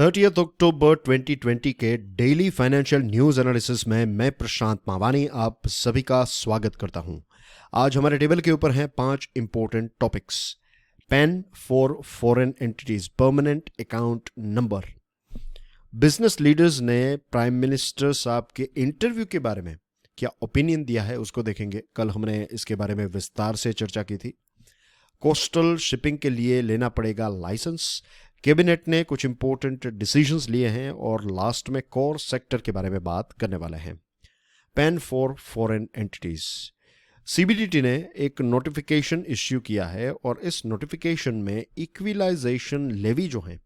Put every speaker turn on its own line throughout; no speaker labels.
30 अक्टूबर 2020 के daily financial news analysis में मैं प्रशांत मावानी आप सभी का स्वागत करता हूं। आज हमारे टेबल के ऊपर हैं 5 important topics. Pan for foreign entities permanent account number. Business leaders ने प्राइम मिनिस्टर साहब के इंटरव्यू के बारे में क्या ओपिनियन दिया है उसको देखेंगे। कल हमने इसके बारे में विस्तार से चर्चा की थी। कोस्टल शिपिंग के लिए लेना पड़ेगा लाइसेंस। कैबिनेट ने कुछ इंपॉर्टेंट डिसीजंस लिए हैं और लास्ट में कोर सेक्टर के बारे में बात करने वाले हैं। Pan for foreign entities. CBDT ने एक नोटिफिकेशन इश्यू किया है और इस नोटिफिकेशन में इक्विलाइजेशन लेवी जो है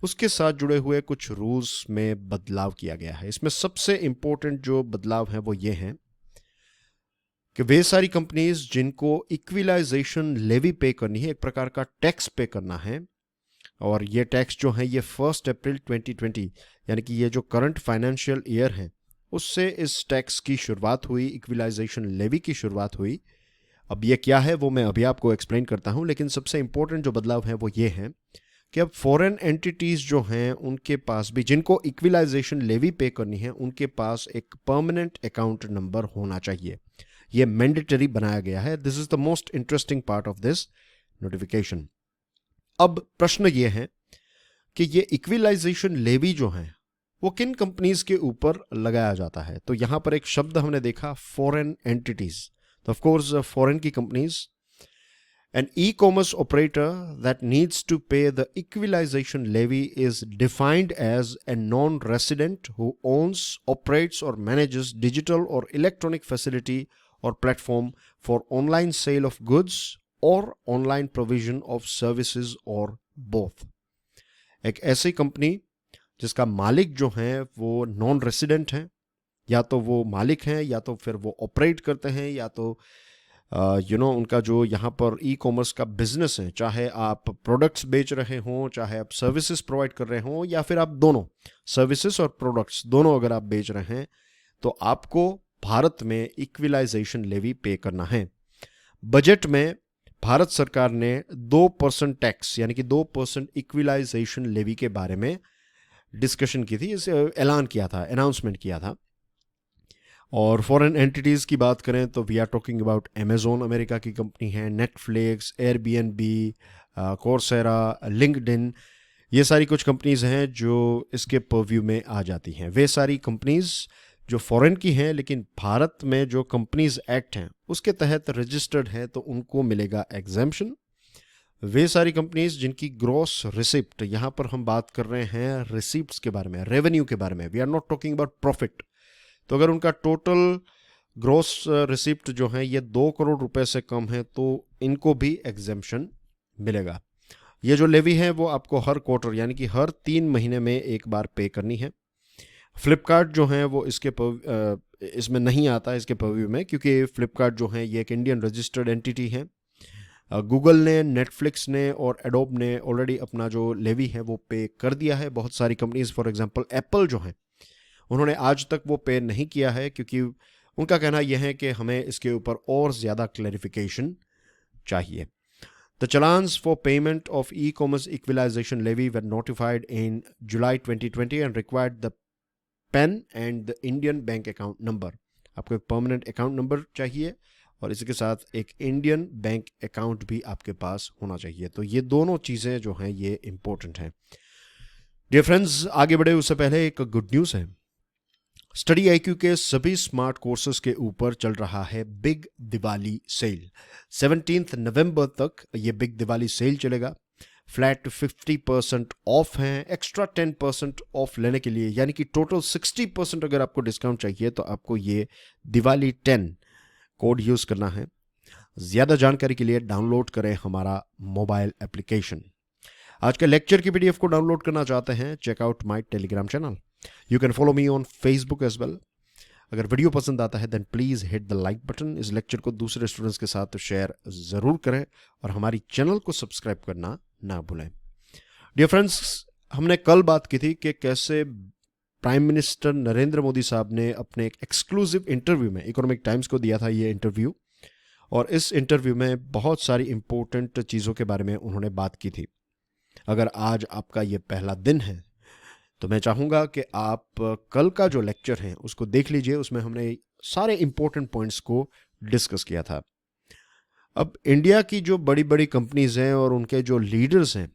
उसके साथ जुड़े हुए कुछ रूल्स में बदलाव किया गया है। इसमें सबसे इंपॉर्टेंट जो बदलाव है वो ये हैं कि वे सारी कंपनीज जिनको इक्विलाइजेशन लेवी पे करनी है, एक प्रकार का टैक्स पे करना है, और ये टैक्स जो है ये 1 अप्रैल 2020 यानी कि ये जो करंट फाइनेंशियल ईयर है उससे इस टैक्स की शुरुआत हुई, इक्विलाइजेशन लेवी की शुरुआत हुई। अब ये क्या है वो मैं अभी आपको एक्सप्लेन करता हूँ, लेकिन सबसे इंपॉर्टेंट जो बदलाव है वो ये है कि अब फॉरेन एंटिटीज जो हैं उनके पास भी, जिनको इक्विलाइजेशन लेवी पे करनी है, उनके पास एक परमानेंट अकाउंट नंबर होना चाहिए। ये मैंडेटरी बनाया गया है। This is the most interesting part of this notification. अब प्रश्न ये है कि ये इक्विलाइजेशन लेवी जो है वो किन कंपनीज के ऊपर लगाया जाता है। तो यहां पर एक शब्द हमने देखा, फॉरेन एंटिटीज। तो ऑफ कोर्स फॉरेन की companies. An e commerce operator that needs to pay the equalisation levy is defined as a non resident who owns, operates और मैनेजेस डिजिटल और इलेक्ट्रॉनिक फैसिलिटी और platform for online sale of goods और online provision of services और both. एक ऐसी company जिसका मालिक जो है वो नॉन रेसिडेंट है, या तो वो मालिक हैं या तो फिर वो ऑपरेट करते हैं, या तो उनका जो यहाँ पर ई कॉमर्स का बिजनेस है, चाहे आप प्रोडक्ट्स बेच रहे हों, चाहे आप सर्विसेज प्रोवाइड कर रहे हों, या फिर आप दोनों सर्विसेज और प्रोडक्ट्स दोनों अगर आप बेच रहे हैं तो आपको भारत में इक्विलाइजेशन लेवी पे करना है। बजट में भारत सरकार ने 2% टैक्स यानी कि 2% इक्विलाइजेशन लेवी के बारे में डिस्कशन की थी, इसे ऐलान किया था, अनाउंसमेंट किया था। और फॉरेन एंटिटीज़ की बात करें तो we are talking about Amazon America की कंपनी है, नेटफ्लिक्स, एयरबीएनबी, कोर्सेरा, लिंक्डइन, ये सारी कुछ कंपनीज हैं जो इसके परव्यू में आ जाती हैं। वे सारी कंपनीज जो फॉरेन की हैं लेकिन भारत में जो कंपनीज एक्ट हैं उसके तहत रजिस्टर्ड हैं तो उनको मिलेगा एग्जेम्पशन। वे सारी कंपनीज जिनकी ग्रॉस रिसिप्ट, यहाँ पर हम बात कर रहे हैं रिसिप्ट्स के बारे में, रेवेन्यू के बारे में, we are not talking about profit. तो अगर उनका टोटल ग्रॉस रिसिप्ट जो है ये 2 करोड़ रुपए से कम है तो इनको भी एग्जेम्पशन मिलेगा। ये जो लेवी है वो आपको हर क्वार्टर यानी कि हर 3 महीने में एक बार पे करनी है। फ्लिपकार्ट जो है वो इसमें नहीं आता, इसके परव्यू में, क्योंकि फ्लिपकार्ट जो है ये एक इंडियन रजिस्टर्ड एंटिटी है। गूगल ने, नेटफ्लिक्स ने और एडोब ने ऑलरेडी अपना जो लेवी है वो पे कर दिया है। बहुत सारी कंपनीज, फॉर एग्जांपल एप्पल जो है, उन्होंने आज तक वो पे नहीं किया है क्योंकि उनका कहना यह है कि हमें इसके ऊपर और ज़्यादा क्लैरिफिकेशन चाहिए। The challans for payment of e-commerce equalization levy were notified in July 2020 and required the PAN and the Indian bank account number. आपको एक परमानेंट अकाउंट नंबर चाहिए और इसके साथ एक इंडियन बैंक अकाउंट भी आपके पास होना चाहिए। तो ये दोनों चीज़ें जो हैं ये इंपॉर्टेंट हैं। डियर फ्रेंड्स, आगे बढ़े उससे पहले एक गुड न्यूज़ है। स्टडी आईक्यू के सभी स्मार्ट कोर्सेज के ऊपर चल रहा है बिग दिवाली सेल। 17 नवंबर तक ये बिग दिवाली सेल चलेगा। फ्लैट 50% ऑफ हैं। एक्स्ट्रा 10% ऑफ लेने के लिए यानी कि टोटल 60% अगर आपको डिस्काउंट चाहिए तो आपको ये दिवाली 10 कोड यूज़ करना है। ज़्यादा जानकारी के लिए डाउनलोड करें हमारा मोबाइल एप्लीकेशन। आज के लेक्चर की पीडीएफ को डाउनलोड करना चाहते हैं, checkout my Telegram channel. You can follow me on Facebook as well. अगर वीडियो पसंद आता है then please hit the like button. इस लेक्चर को दूसरे स्टूडेंट्स के साथ शेयर ज़रूर करें और हमारी चैनल को सब्सक्राइब करना ना भूलें। डियर फ्रेंड्स, हमने कल बात की थी कि कैसे प्राइम मिनिस्टर नरेंद्र मोदी साहब ने अपने एक एक्सक्लूसिव इंटरव्यू में, इकोनॉमिक टाइम्स को दिया था ये इंटरव्यू, और इस इंटरव्यू में बहुत सारी इंपॉर्टेंट चीज़ों के बारे में उन्होंने बात की थी। अगर आज आपका ये पहला दिन है तो मैं चाहूँगा कि आप कल का जो लेक्चर है उसको देख लीजिए, उसमें हमने सारे इंपॉर्टेंट पॉइंट्स को डिस्कस किया था। अब इंडिया की जो बड़ी बड़ी कंपनीज हैं और उनके जो लीडर्स हैं,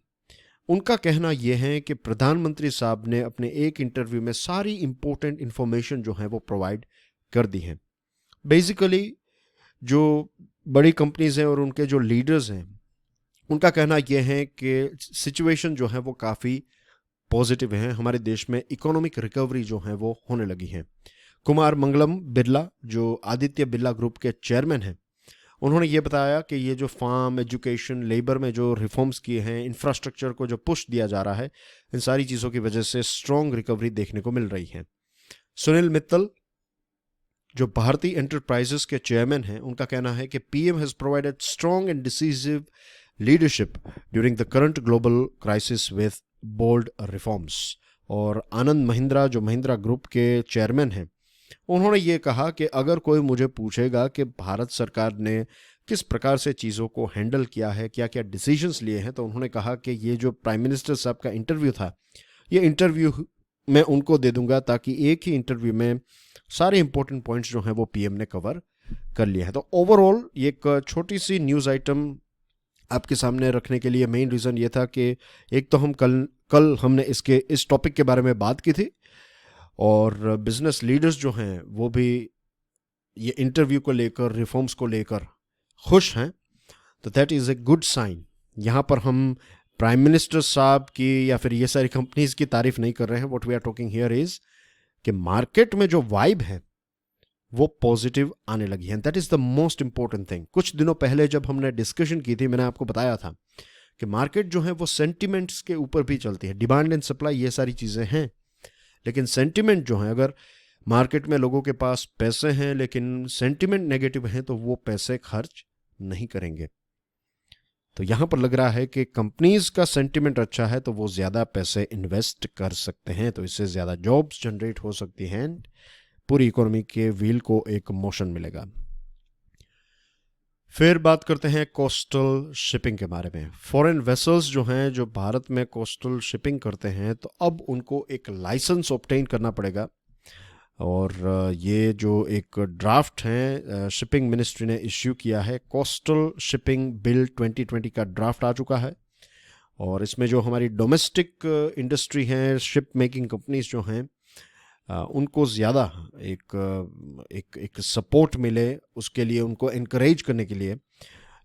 उनका कहना यह है कि प्रधानमंत्री साहब ने अपने एक इंटरव्यू में सारी इंपॉर्टेंट इंफॉर्मेशन जो है वो प्रोवाइड कर दी है। बेसिकली जो बड़ी कंपनीज हैं और उनके जो लीडर्स हैं, उनका कहना यह है कि सिचुएशन जो है वो काफ़ी पॉजिटिव है। हमारे देश में इकोनॉमिक रिकवरी जो है वो होने लगी है। कुमार मंगलम बिरला, जो आदित्य बिरला ग्रुप के चेयरमैन हैं, उन्होंने ये बताया कि ये जो फार्म, एजुकेशन, लेबर में जो रिफॉर्म्स किए हैं, इंफ्रास्ट्रक्चर को जो पुश दिया जा रहा है, इन सारी चीज़ों की वजह से स्ट्रॉन्ग रिकवरी देखने को मिल रही है। सुनील मित्तल, जो भारतीय एंटरप्राइजेस के चेयरमैन हैं, उनका कहना है कि PM has provided strong and decisive leadership during the current global crisis with bold reforms. और आनंद महिंद्रा, जो महिंद्रा ग्रुप के चेयरमैन हैं, उन्होंने ये कहा कि अगर कोई मुझे पूछेगा कि भारत सरकार ने किस प्रकार से चीज़ों को हैंडल किया है, क्या क्या डिसीजंस लिए हैं, तो उन्होंने कहा कि ये जो प्राइम मिनिस्टर साहब का इंटरव्यू था, ये इंटरव्यू मैं उनको दे दूंगा ताकि एक ही इंटरव्यू में सारे इंपॉर्टेंट पॉइंट्स जो हैं वो पीएम ने कवर कर लिया है। तो ओवरऑल ये एक छोटी सी न्यूज़ आइटम आपके सामने रखने के लिए मेन रीज़न ये था कि एक तो हम कल हमने इस टॉपिक के बारे में बात की थी, और बिजनेस लीडर्स जो हैं वो भी ये इंटरव्यू को लेकर, रिफॉर्म्स को लेकर खुश हैं। तो that is a good sign. यहाँ पर हम प्राइम मिनिस्टर साहब की या फिर ये सारी कंपनीज की तारीफ नहीं कर रहे हैं। What we are talking here is कि मार्केट में जो वाइब है वो पॉजिटिव आने लगी है। That is the most important thing. कुछ दिनों पहले जब हमने डिस्कशन की थी, मैंने आपको बताया था कि मार्केट जो है वो सेंटिमेंट्स के ऊपर भी चलती है। डिमांड एंड सप्लाई ये सारी चीज़ें हैं, लेकिन सेंटिमेंट जो है, अगर मार्केट में लोगों के पास पैसे हैं लेकिन सेंटिमेंट नेगेटिव हैं, तो वो पैसे खर्च नहीं करेंगे। तो यहां पर लग रहा है कि कंपनीज का सेंटिमेंट अच्छा है तो वो ज़्यादा पैसे इन्वेस्ट कर सकते हैं, तो इससे ज़्यादा जॉब्स जनरेट हो सकती हैं, पूरी इकोनॉमी के व्हील को एक मोशन मिलेगा। फिर बात करते हैं कोस्टल शिपिंग के बारे में। फॉरेन वेसल्स जो हैं, जो भारत में कोस्टल शिपिंग करते हैं, तो अब उनको एक लाइसेंस ऑब्टेन करना पड़ेगा। और ये जो एक ड्राफ्ट है शिपिंग मिनिस्ट्री ने इश्यू किया है, कोस्टल शिपिंग बिल 2020 का ड्राफ्ट आ चुका है। और इसमें जो हमारी डोमेस्टिक इंडस्ट्री है, शिप मेकिंग कंपनीज जो हैं, उनको ज़्यादा एक सपोर्ट मिले, उसके लिए उनको इनकरेज करने के लिए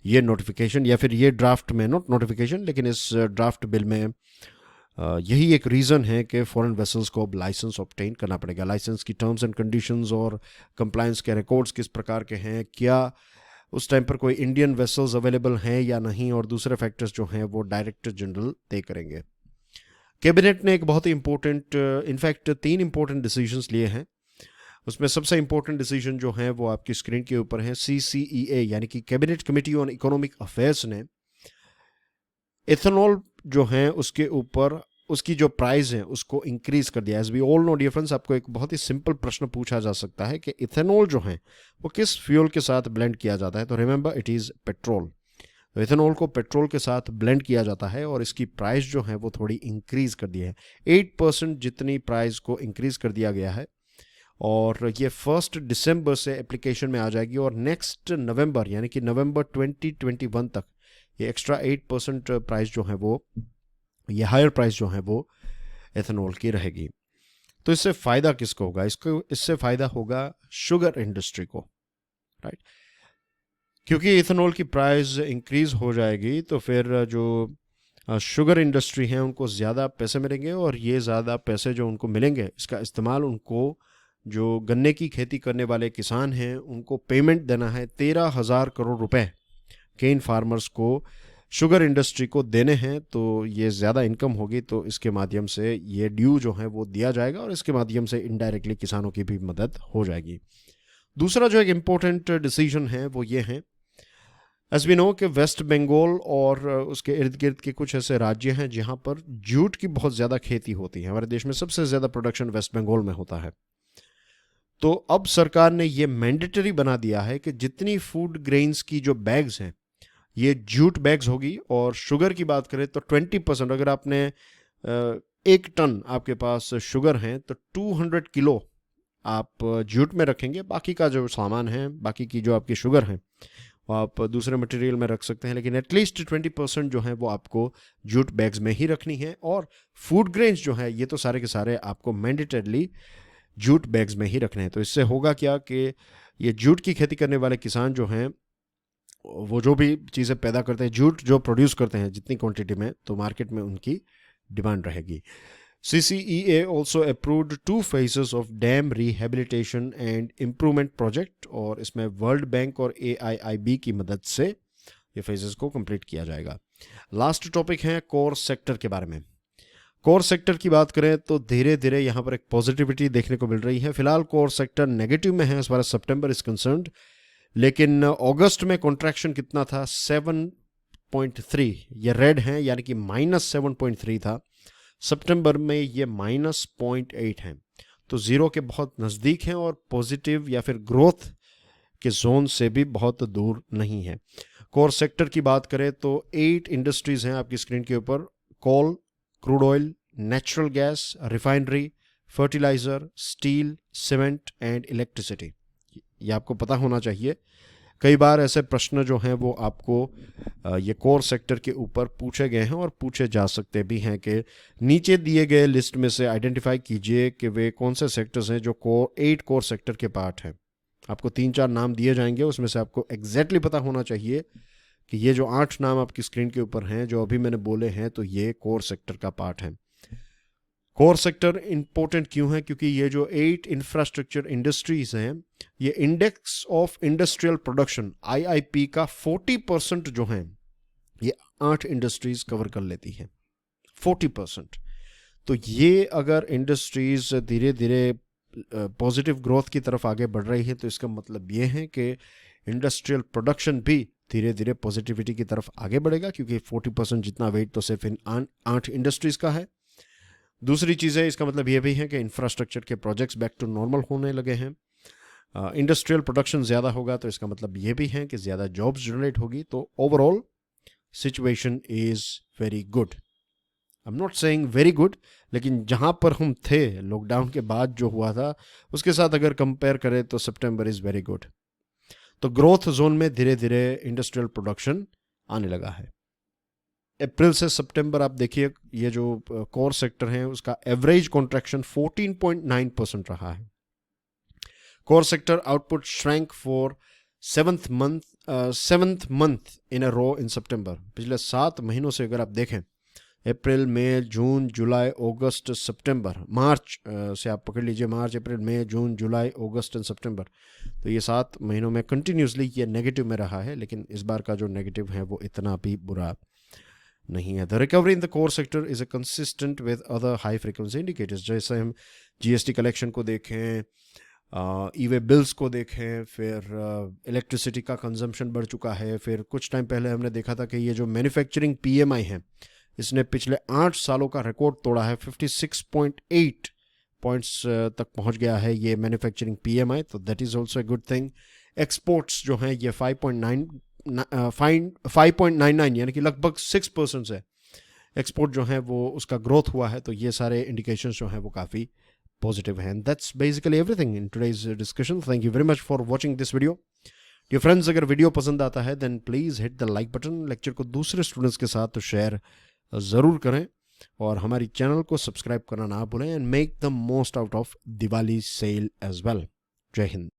ये नोटिफिकेशन, या फिर ये ड्राफ्ट में, नॉट नोटिफिकेशन लेकिन इस ड्राफ्ट बिल में यही एक रीज़न है कि फॉरेन वेसल्स को अब लाइसेंस ऑब्टेन करना पड़ेगा। लाइसेंस की टर्म्स एंड कंडीशंस और कंप्लायंस के रिकॉर्ड्स किस प्रकार के हैं, क्या उस टाइम पर कोई इंडियन वेसल्स अवेलेबल हैं या नहीं, और दूसरे फैक्टर्स जो हैं वो डायरेक्टर जनरल तय करेंगे। कैबिनेट ने एक बहुत ही इंपॉर्टेंट, इनफैक्ट 3 इंपॉर्टेंट डिसीजंस लिए हैं। उसमें सबसे इंपॉर्टेंट डिसीजन जो है वो आपकी स्क्रीन के ऊपर है। CCEA यानी कि cabinet committee on economic affairs ने इथेनॉल जो है उसके ऊपर उसकी जो प्राइस है उसको इंक्रीज कर दिया। As we all know dear friends, आपको एक बहुत ही सिंपल प्रश्न पूछा जा सकता है कि इथेनॉल जो है वो किस फ्यूल के साथ ब्लेंड किया जाता है, तो रिमेंबर इट इज़ पेट्रोल। तो इथेनॉल को पेट्रोल के साथ ब्लेंड किया जाता है और इसकी प्राइस जो है वो थोड़ी इंक्रीज कर दी है। 8% जितनी प्राइस को इंक्रीज कर दिया गया है, और ये 1 दिसंबर से एप्लीकेशन में आ जाएगी, और नेक्स्ट नवंबर यानी कि नवंबर 2021 तक ये एक्स्ट्रा 8% प्राइस जो है वो, ये हायर प्राइस जो है वो एथेनॉल की रहेगी। तो इससे फ़ायदा किसको होगा? इससे फ़ायदा होगा शुगर इंडस्ट्री को, राइट? क्योंकि इथेनॉल की प्राइस इंक्रीज हो जाएगी तो फिर जो शुगर इंडस्ट्री है उनको ज़्यादा पैसे मिलेंगे, और ये ज़्यादा पैसे जो उनको मिलेंगे इसका इस्तेमाल उनको, जो गन्ने की खेती करने वाले किसान हैं, उनको पेमेंट देना है। 13,000 करोड़ रुपए केन फार्मर्स को शुगर इंडस्ट्री को देने हैं, तो ये ज़्यादा इनकम होगी, तो इसके माध्यम से ये ड्यू जो है वो दिया जाएगा, और इसके माध्यम से इनडायरेक्टली किसानों की भी मदद हो जाएगी। दूसरा जो एक इम्पोर्टेंट डिसीजन है वो ये है, एज वी नो कि वेस्ट बंगाल और उसके इर्द गिर्द के कुछ ऐसे राज्य हैं जहाँ पर जूट की बहुत ज़्यादा खेती होती है। हमारे देश में सबसे ज़्यादा प्रोडक्शन वेस्ट बंगाल में होता है। तो अब सरकार ने ये मैंडेटरी बना दिया है कि जितनी फूड ग्रेन्स की जो बैग्स हैं ये जूट बैग्स होगी। और शुगर की बात करें तो 20%, अगर आपने 1 टन आपके पास शुगर है तो 200 किलो आप जूट में रखेंगे, बाकी का जो सामान है, बाकी की जो आपकी शुगर है वो आप दूसरे मटेरियल में रख सकते हैं, लेकिन एटलीस्ट 20% जो है वो आपको जूट बैग्स में ही रखनी है। और फूड ग्रेन्स जो है ये तो सारे के सारे आपको मैंडेटरली जूट बैग्स में ही रखने हैं। तो इससे होगा क्या कि ये जूट की खेती करने वाले किसान जो हैं वो जो भी चीज़ें पैदा करते हैं, जूट जो प्रोड्यूस करते हैं जितनी क्वांटिटी में, तो मार्केट में उनकी डिमांड रहेगी। CCEA also approved 2 phases of dam rehabilitation and improvement project, और इसमें वर्ल्ड बैंक और AIIB की मदद से ये फेजेस को कंप्लीट किया जाएगा। लास्ट टॉपिक है कोर सेक्टर के बारे में। कोर सेक्टर की बात करें तो धीरे धीरे यहाँ पर एक पॉजिटिविटी देखने को मिल रही है। फिलहाल कोर सेक्टर नेगेटिव में है as far as September is concerned, लेकिन अगस्त में कॉन्ट्रैक्शन कितना था, 7.3, ये रेड है यानी कि -7.3 था। सितंबर में ये -0.8 है, तो जीरो के बहुत नज़दीक हैं और पॉजिटिव या फिर ग्रोथ के जोन से भी बहुत दूर नहीं है। कोर सेक्टर की बात करें तो 8 इंडस्ट्रीज हैं आपकी स्क्रीन के ऊपर: coal, crude oil, natural gas, refinery, fertiliser, steel, cement and electricity. ये आपको पता होना चाहिए। कई बार ऐसे प्रश्न जो हैं वो आपको ये कोर सेक्टर के ऊपर पूछे गए हैं और पूछे जा सकते भी हैं कि नीचे दिए गए लिस्ट में से आइडेंटिफाई कीजिए कि वे कौन से सेक्टर्स हैं जो 8 कोर सेक्टर के पार्ट हैं। आपको 3-4 नाम दिए जाएंगे, उसमें से आपको एग्जैक्टली पता होना चाहिए कि ये जो 8 नाम आपकी स्क्रीन के ऊपर हैं जो अभी मैंने बोले हैं तो ये कोर सेक्टर का पार्ट है। कोर सेक्टर इंपॉर्टेंट क्यों है? क्योंकि ये जो 8 इंफ्रास्ट्रक्चर इंडस्ट्रीज हैं, ये index of industrial production IIP का 40% जो है ये 8 इंडस्ट्रीज कवर कर लेती हैं, 40%। तो ये अगर इंडस्ट्रीज धीरे धीरे पॉजिटिव ग्रोथ की तरफ आगे बढ़ रही है तो इसका मतलब ये है कि इंडस्ट्रियल प्रोडक्शन भी धीरे धीरे पॉजिटिविटी की तरफ आगे बढ़ेगा, क्योंकि 40% जितना वेट तो सिर्फ इन 8 इंडस्ट्रीज का है। दूसरी चीज़ है, इसका मतलब ये भी है कि इंफ्रास्ट्रक्चर के प्रोजेक्ट्स बैक टू नॉर्मल होने लगे हैं। इंडस्ट्रियल प्रोडक्शन ज़्यादा होगा तो इसका मतलब ये भी है कि ज़्यादा जॉब्स जनरेट होगी। तो overall situation is very good. I am not saying very good, लेकिन जहाँ पर हम थे लॉकडाउन के बाद जो हुआ था उसके साथ अगर कंपेयर करें तो सितंबर इज़ वेरी गुड। तो ग्रोथ जोन में धीरे धीरे इंडस्ट्रियल प्रोडक्शन आने लगा है। अप्रैल से सितंबर आप देखिए ये जो कोर सेक्टर है उसका एवरेज कॉन्ट्रैक्शन 14.9% रहा है। Core sector output shrank for 7th month इन अ रो इन सितंबर। पिछले 7 महीनों से अगर आप देखें, अप्रैल, मई, जून, जुलाई, अगस्त, सितंबर, मार्च से आप पकड़ लीजिए, मार्च, अप्रैल, मई, जून, जुलाई, अगस्त एंड सितंबर, तो ये 7 महीनों में कंटिन्यूसली ये नेगेटिव में रहा है। लेकिन इस बार का जो नेगेटिव है वो इतना भी बुरा नहीं है। The recovery in the core sector is a consistent with other high frequency indicators. जैसे हम GST कलेक्शन को देखें, ई-वे बिल्स को देखें, फिर इलेक्ट्रिसिटी का कंजम्पशन बढ़ चुका है। फिर कुछ टाइम पहले हमने देखा था कि ये जो मैन्युफैक्चरिंग PMI है इसने पिछले 8 सालों का रिकॉर्ड तोड़ा है, 56.8 पॉइंट्स तक पहुंच गया है ये मैन्युफैक्चरिंग PMI, तो that is also a good thing. Exports जो हैं ये 5.99 यानी कि लगभग 6% से एक्सपोर्ट जो है वो उसका ग्रोथ हुआ है। तो ये सारे इंडिकेशंस जो हैं वो काफ़ी पॉजिटिव हैं। That's basically everything in today's discussion. Thank you very much for watching this video. Dear friends, अगर वीडियो पसंद आता है then please hit the like button. Lecture को दूसरे स्टूडेंट्स के साथ तो शेयर ज़रूर करें और हमारी चैनल को सब्सक्राइब करना ना भूलें। And make the most out of Diwali sale as well. जय हिंद।